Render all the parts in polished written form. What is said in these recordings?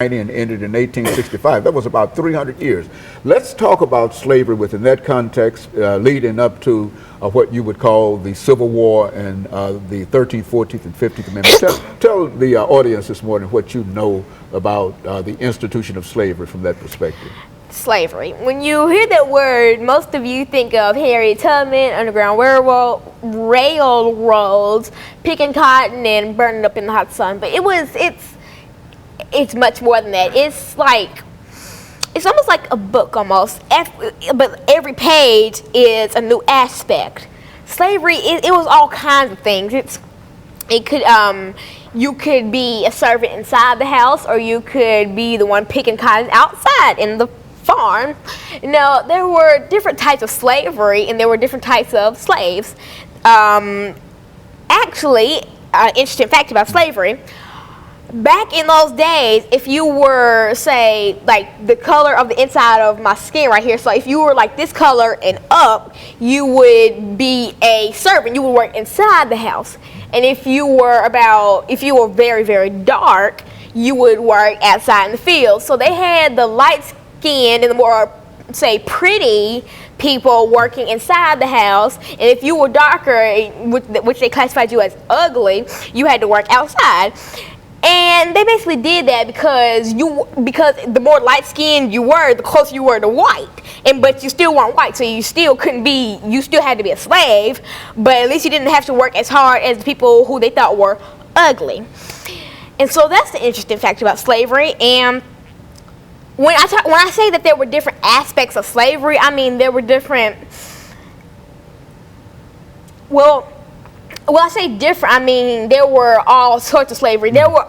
and ended in 1865. That was about 300 years. Let's talk about slavery within that context, leading up to what you would call the Civil War and the 13th, 14th, and 15th Amendments. Tell the audience this morning what you know about the institution of slavery from that perspective. Slavery. When you hear that word, most of you think of Harriet Tubman, Underground Railroads, picking cotton and burning up in the hot sun. But it's much more than that. It's almost like a book almost. But every page is a new aspect. Slavery, it was all kinds of things. You could be a servant inside the house, or you could be the one picking cotton outside in the farm. Now, there were different types of slavery, and there were different types of slaves. Actually, interesting fact about slavery. Back in those days, if you were, say, like the color of the inside of my skin right here, so if you were like this color and up, you would be a servant. You would work inside the house. And if you were very, very dark, you would work outside in the field. So they had the light skinned and the more, say, pretty people working inside the house, and if you were darker, which they classified you as ugly, you had to work outside. And they basically did that because the more light-skinned you were, the closer you were to white. But you still weren't white, so you still had to be a slave, but at least you didn't have to work as hard as the people who they thought were ugly. And so that's the interesting fact about slavery. And when I say that there were different aspects of slavery, I mean there were different. Well, I say different. I mean there were all sorts of slavery. There were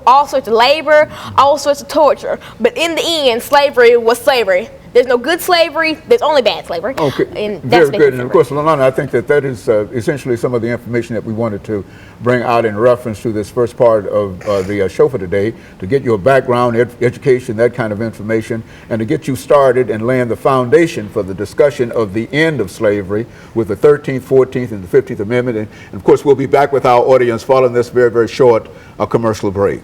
all sorts of labor, all sorts of torture. But in the end, slavery was slavery. There's no good slavery. There's only bad slavery. Okay, and very good. And of course, Alana, I think that is essentially some of the information that we wanted to bring out in reference to this first part of the show for today, to get your background, education, that kind of information, and to get you started and laying the foundation for the discussion of the end of slavery with the 13th, 14th, and the 15th Amendment. And of course, we'll be back with our audience following this very, very short commercial break.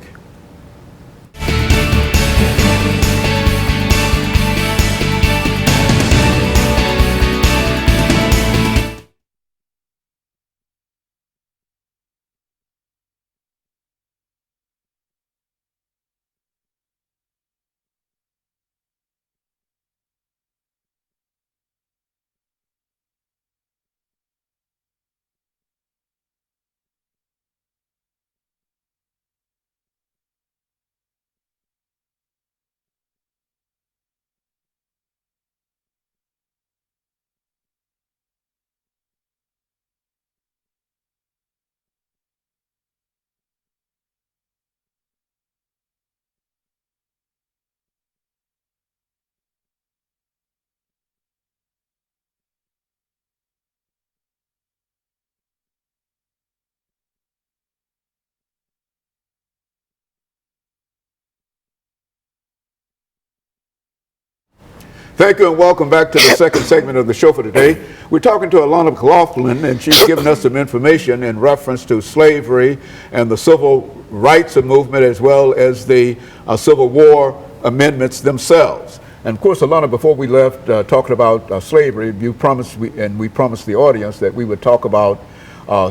Thank you and welcome back to the second segment of the show for today. We're talking to Alana McLaughlin, and she's given us some information in reference to slavery and the civil rights movement, as well as the Civil War amendments themselves. And of course, Alana, before we left talking about slavery, we promised the audience that we would talk about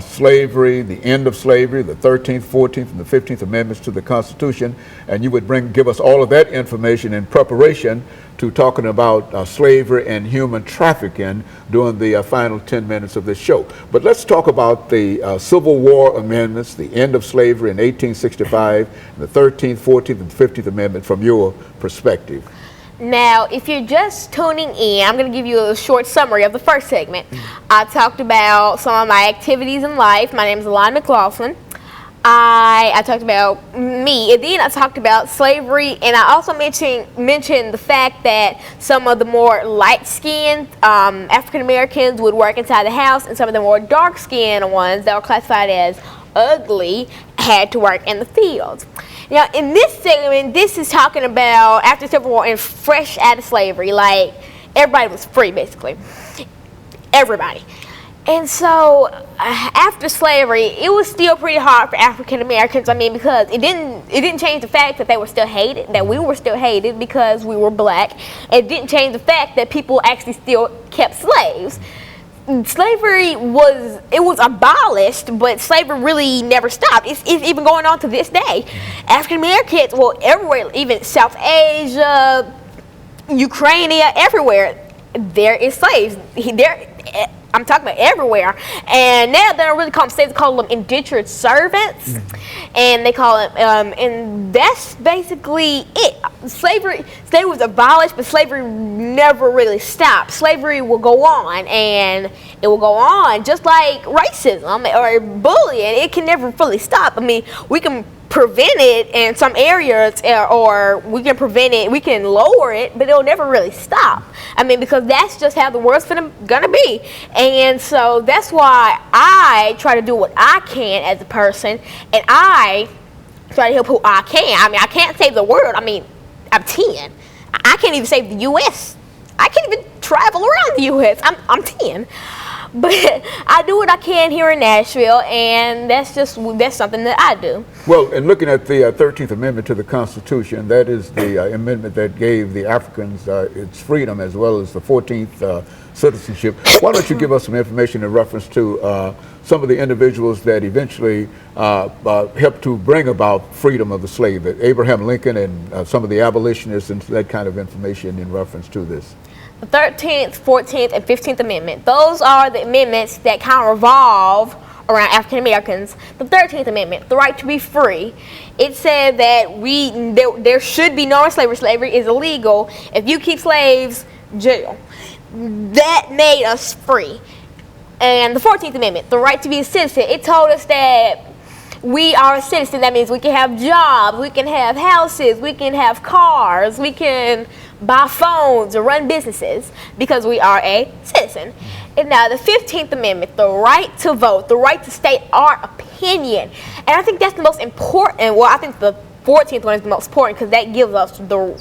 slavery, the end of slavery, the 13th, 14th, and the 15th Amendments to the Constitution, and you would give us all of that information in preparation to talking about slavery and human trafficking during the final 10 minutes of this show. But let's talk about the Civil War amendments, the end of slavery in 1865, and the 13th, 14th, and 15th Amendment from your perspective. Now, if you're just tuning in, I'm going to give you a short summary of the first segment. I talked about some of my activities in life. My name is Alana McLaughlin. I talked about me, and then I talked about slavery, and I also mentioned the fact that some of the more light-skinned African Americans would work inside the house, and some of the more dark-skinned ones that were classified as ugly had to work in the fields. Now, in this segment, this is talking about after the Civil War and fresh out of slavery, like everybody was free, basically. Everybody. And so after slavery, it was still pretty hard for African Americans. I mean, because it didn't change the fact that they were still hated, that we were still hated because we were black. It didn't change the fact that people actually still kept slaves. Slavery was abolished, but slavery really never stopped. It's even going on to this day. African Americans, well, everywhere, even South Asia, Ukraine, everywhere, there is slaves. I'm talking about everywhere. And now they don't really call them slaves, they call them indentured servants. And they call it, and that's basically it. Slavery was abolished, but slavery never really stopped. Slavery will go on, and it will go on just like racism or bullying. It can never fully stop. I mean, we can prevent it in some areas, or we can prevent it, we can lower it, but it'll never really stop. I mean, because that's just how the world's gonna be. And so that's why I try to do what I can as a person, and I try to help who I can. I mean, I can't save the world. I mean, I'm 10. I can't even save the U.S. I can't even travel around the U.S. I'm 10. But I do what I can here in Nashville, and that's something that I do. Well, and looking at the 13th Amendment to the Constitution, that is the amendment that gave the Africans its freedom, as well as the 14th citizenship. Why don't you give us some information in reference to some of the individuals that eventually helped to bring about freedom of the slave, Abraham Lincoln and some of the abolitionists, and that kind of information in reference to this? The 13th, 14th, and 15th Amendment. Those are the amendments that kind of revolve around African Americans. The 13th Amendment, the right to be free. It said that there should be no slavery. Slavery is illegal. If you keep slaves, jail. That made us free. And the 14th Amendment, the right to be a citizen. It told us that we are a citizen. That means we can have jobs, we can have houses, we can have cars, we can buy phones or run businesses because we are a citizen. And now the 15th Amendment, the right to vote, the right to state our opinion. And I think that's the most important. Well, I think the 14th one is the most important because that gives us the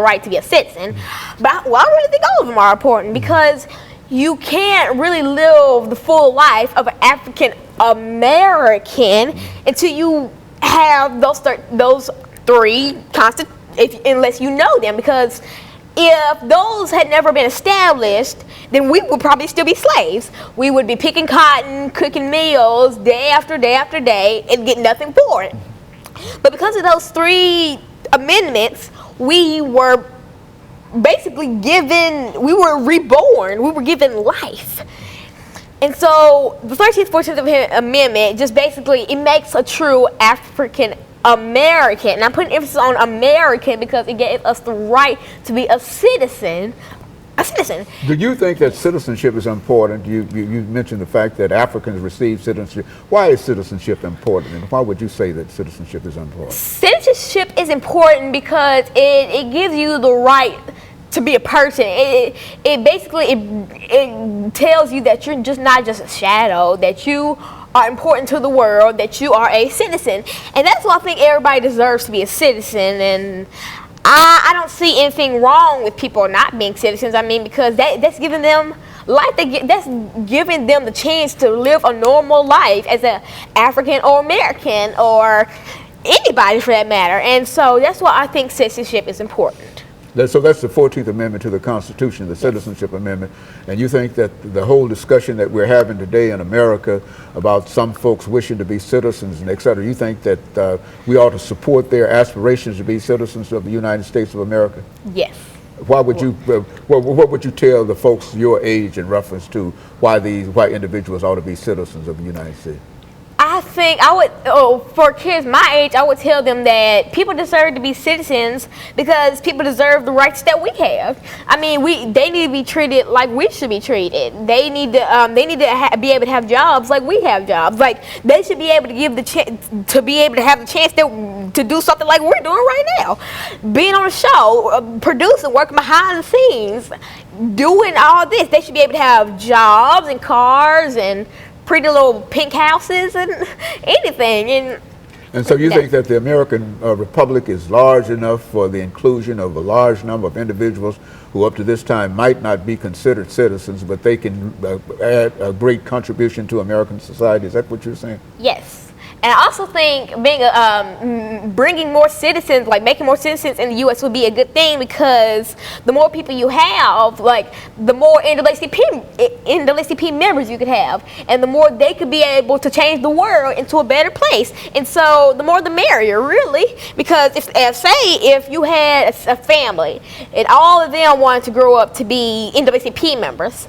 right to be a citizen. But I really think all of them are important because you can't really live the full life of an African American until you have those three unless you know them, because if those had never been established, then we would probably still be slaves. We would be picking cotton, cooking meals day after day after day, and get nothing for it. But because of those three amendments, we were basically we were reborn, we were given life. And so the 13th, 14th Amendment just basically, it makes a true African American. And I'm putting emphasis on American because it gave us the right to be a citizen. Do you think that citizenship is important? You mentioned the fact that Africans receive citizenship. Why is citizenship important, and why would you say that citizenship is important? Citizenship is important because it gives you the right to be a person. It basically tells you that you're not just a shadow, that you are important to the world, that you are a citizen. And that's why I think everybody deserves to be a citizen. And I don't see anything wrong with people not being citizens. I mean, because that's giving them life. That's giving them the chance to live a normal life as an African or American or anybody for that matter. And so that's why I think citizenship is important. So that's the 14th Amendment to the Constitution, the Citizenship Amendment. And you think that the whole discussion that we're having today in America about some folks wishing to be citizens and et cetera, you think that we ought to support their aspirations to be citizens of the United States of America? Yes. Why would you? What would you tell the folks your age in reference to why individuals ought to be citizens of the United States? I think for kids my age, I would tell them that people deserve to be citizens because people deserve the rights that we have. I mean, they need to be treated like we should be treated. They need to be able to have jobs like we have jobs. Like they should be able to have the chance to do something like we're doing right now, being on a show, producing, working behind the scenes, doing all this. They should be able to have jobs and cars and pretty little pink houses and anything. And so you think that the American Republic is large enough for the inclusion of a large number of individuals who up to this time might not be considered citizens, but they can add a great contribution to American society? Is that what you're saying? Yes. And I also think bringing more citizens, like making more citizens in the U.S. would be a good thing, because the more people you have, like the more NAACP members you could have, and the more they could be able to change the world into a better place. And so the more the merrier, really, because if you had a family and all of them wanted to grow up to be NAACP members,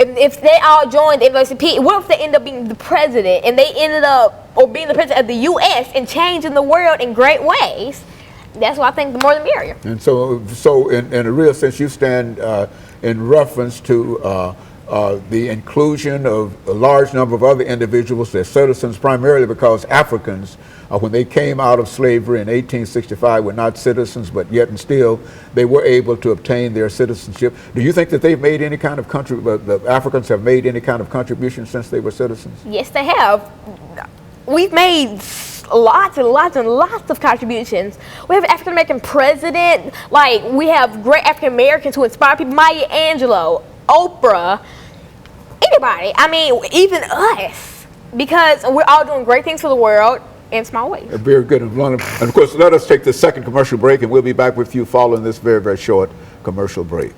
if they all joined the NAACP, what if they end up being the president and they ended up being the president of the U.S. and changing the world in great ways? That's why I think the more the merrier. And so in a real sense, you stand in reference to the inclusion of a large number of other individuals as citizens, primarily because Africans, when they came out of slavery in 1865, were not citizens, but yet and still they were able to obtain their citizenship. Do you think that they've made any kind of the Africans have made any kind of contribution since they were citizens? Yes, they have. We've made lots and lots and lots of contributions. We have an African American president. Like, we have great African Americans who inspire people. Maya Angelou, Oprah, anybody. I mean, even us, because we're all doing great things for the world in small ways. Very good. And of course, let us take this second commercial break, and we'll be back with you following this very, very short commercial break.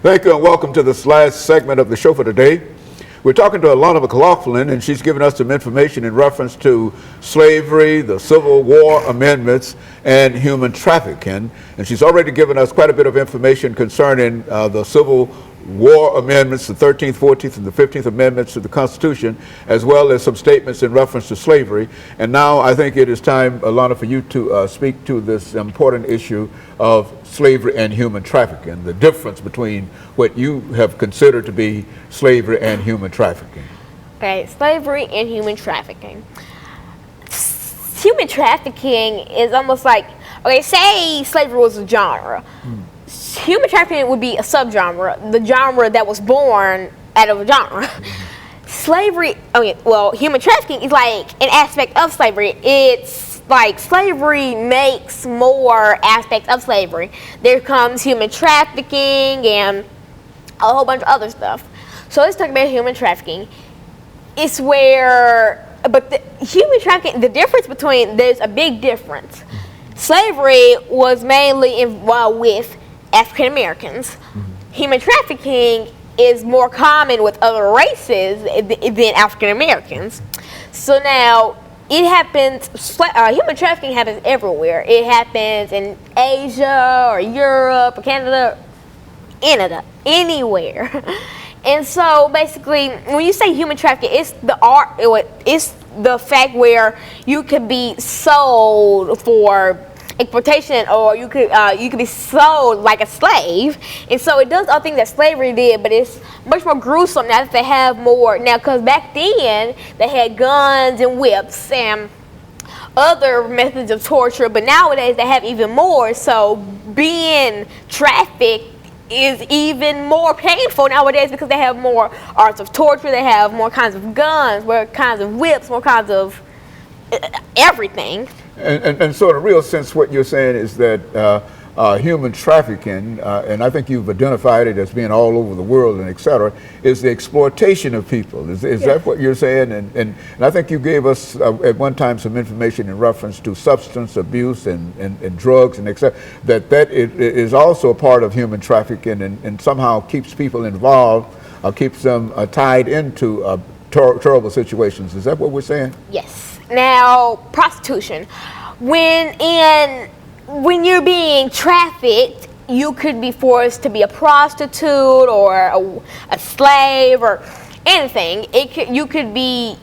Thank you, and welcome to this last segment of the show for today. We're talking to Alana McLaughlin, and she's given us some information in reference to slavery, the Civil War amendments, and human trafficking. And she's already given us quite a bit of information concerning the Civil War amendments, the 13th, 14th, and the 15th Amendments to the Constitution, as well as some statements in reference to slavery. And now I think it is time, Alana, for you to speak to this important issue of slavery and human trafficking, the difference between what you have considered to be slavery and human trafficking. Okay, slavery and human trafficking. Human trafficking is almost like, okay, say slavery was a genre. Human trafficking would be a subgenre, the genre that was born out of a genre. Slavery, human trafficking is like an aspect of slavery. It's like slavery makes more aspects of slavery. There comes human trafficking and a whole bunch of other stuff. So let's talk about human trafficking. It's where, but the human trafficking, the difference between, there's a big difference. Slavery was mainly involved with African Americans. Human trafficking is more common with other races than African Americans. So now it happens, human trafficking happens everywhere. It happens in Asia or Europe or Canada, anywhere. And so basically, when you say human trafficking, it's the fact where you could be sold for exploitation, or you could be sold like a slave. And so it does all things that slavery did, but it's much more gruesome now that they have more now, because back then they had guns and whips and other methods of torture, but nowadays they have even more. So being trafficked is even more painful nowadays because they have more arts of torture. They have more kinds of guns, more kinds of whips, more kinds of everything. And so in a real sense, what you're saying is that human trafficking, and I think you've identified it as being all over the world and et cetera, is the exploitation of people. Is Yes. that what you're saying? And I think you gave us at one time some information in reference to substance abuse and drugs and et cetera, that is also a part of human trafficking and somehow keeps people involved, keeps them tied into terrible situations. Is that what we're saying? Yes. Now, prostitution. When you're being trafficked, you could be forced to be a prostitute or a slave or anything. You could be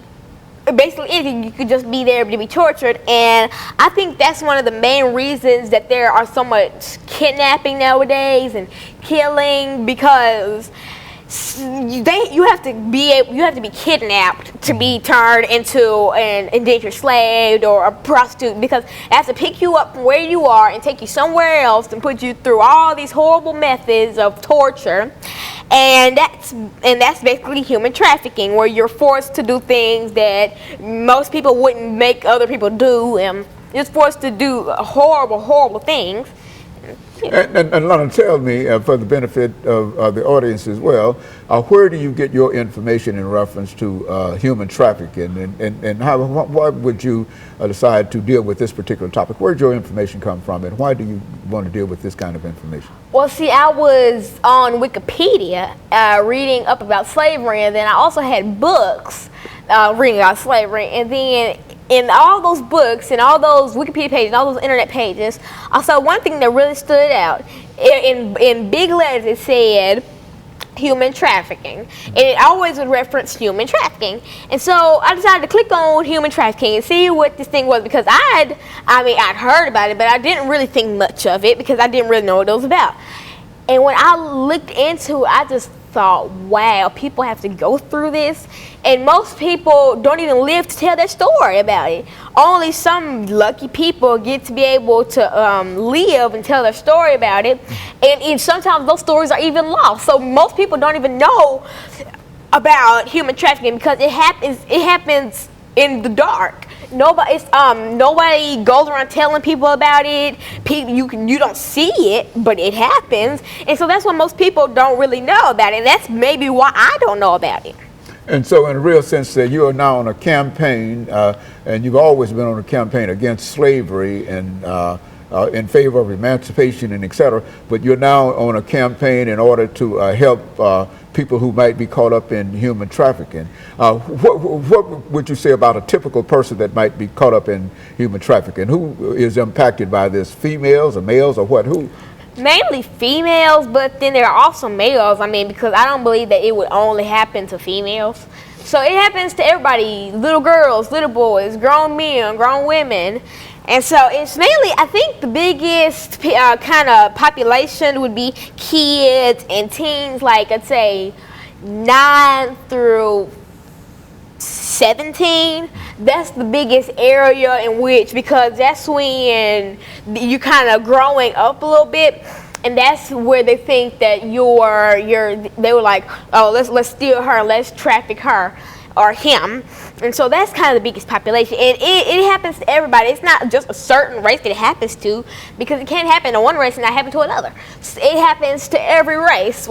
basically anything. You could just be there to be tortured. And I think that's one of the main reasons that there are so much kidnapping nowadays and killing, because you have to be kidnapped to be turned into an indentured slave or a prostitute, because it has to pick you up from where you are and take you somewhere else and put you through all these horrible methods of torture, and that's basically human trafficking, where you're forced to do things that most people wouldn't make other people do, and you're forced to do horrible things. And Alana, tell me, for the benefit of the audience as well, where do you get your information in reference to human trafficking, and why would you decide to deal with this particular topic? Where did your information come from, and why do you want to deal with this kind of information? Well, see, I was on Wikipedia reading up about slavery, and then I also had books reading about slavery, and then in all those books and all those Wikipedia pages and all those internet pages, I saw one thing that really stood out. In big letters, it said human trafficking, and it always would reference human trafficking. And so I decided to click on human trafficking and see what this thing was, because I'd heard about it, but I didn't really think much of it because I didn't really know what it was about. And when I looked into it, I just thought, wow, people have to go through this, and most people don't even live to tell their story about it. Only some lucky people get to be able to live and tell their story about it, and sometimes those stories are even lost. So most people don't even know about human trafficking because it happens in the dark. Nobody goes around telling people about it. You don't see it, but it happens, and so that's why most people don't really know about it. And that's maybe why I don't know about it. And so, in a real sense, that you are now on a campaign, and you've always been on a campaign against slavery and in favor of emancipation and et cetera. But you're now on a campaign in order to help people who might be caught up in human trafficking. What would you say about a typical person that might be caught up in human trafficking? Who is impacted by this? Females or males or what? Who? Mainly females, but then there are also males. I mean, because I don't believe that it would only happen to females. So it happens to everybody, little girls, little boys, grown men, grown women. And so it's mainly, I think the biggest kind of population would be kids and teens, like I'd say 9 through 17. That's the biggest area in which, because that's when you kind of growing up a little bit, and that's where they think that they were like, oh, let's steal her, let's traffic her or him. And so that's kind of the biggest population, and it happens to everybody. It's not just a certain race that it happens to, because it can't happen to one race and not happen to another. It happens to every race,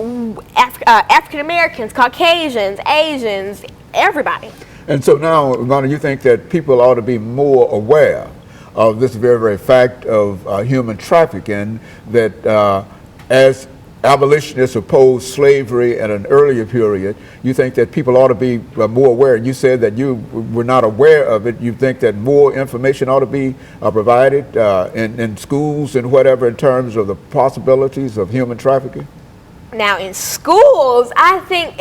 African Americans, Caucasians, Asians, everybody. And so now, Alana, you think that people ought to be more aware of this very, very fact of human trafficking, that as abolitionists opposed slavery at an earlier period, you think that people ought to be more aware. You said that you were not aware of it. You think that more information ought to be provided in schools and whatever in terms of the possibilities of human trafficking? Now, in schools, I think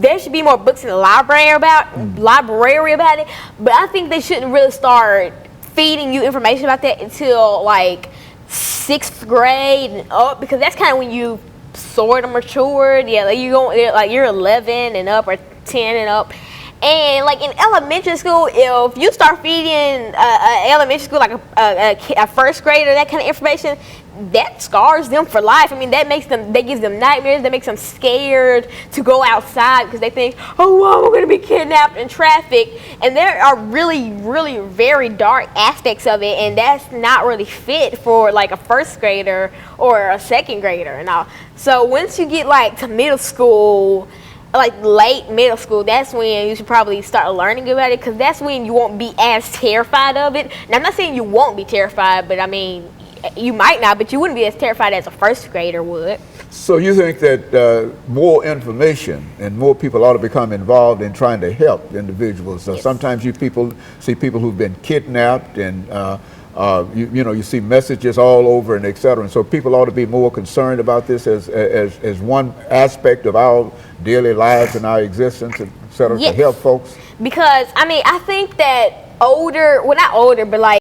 there should be more books in the library about it, but I think they shouldn't really start feeding you information about that until like 6th grade and up, because that's kind of when you sort of matured. Yeah, like you're 11 and up or 10 and up, And like in elementary school, if you start feeding elementary school like a first grader that kind of information, that scars them for life. I mean, that gives them nightmares. That makes them scared to go outside because they think, oh, well, we're going to be kidnapped and trafficked. And there are really, really very dark aspects of it, and that's not really fit for like a first grader or a second grader and all. So once you get like to middle school, like late middle school, that's when you should probably start learning about it, because that's when you won't be as terrified of it. Now, I'm not saying you won't be terrified, but I mean, you might not, but you wouldn't be as terrified as a first grader would. So you think that more information and more people ought to become involved in trying to help individuals? Yes. Sometimes you see people who've been kidnapped, and you see messages all over and et cetera. And so people ought to be more concerned about this as one aspect of our daily lives and our existence, et cetera, Yes. to help folks. Because, I mean, I think that not older, but like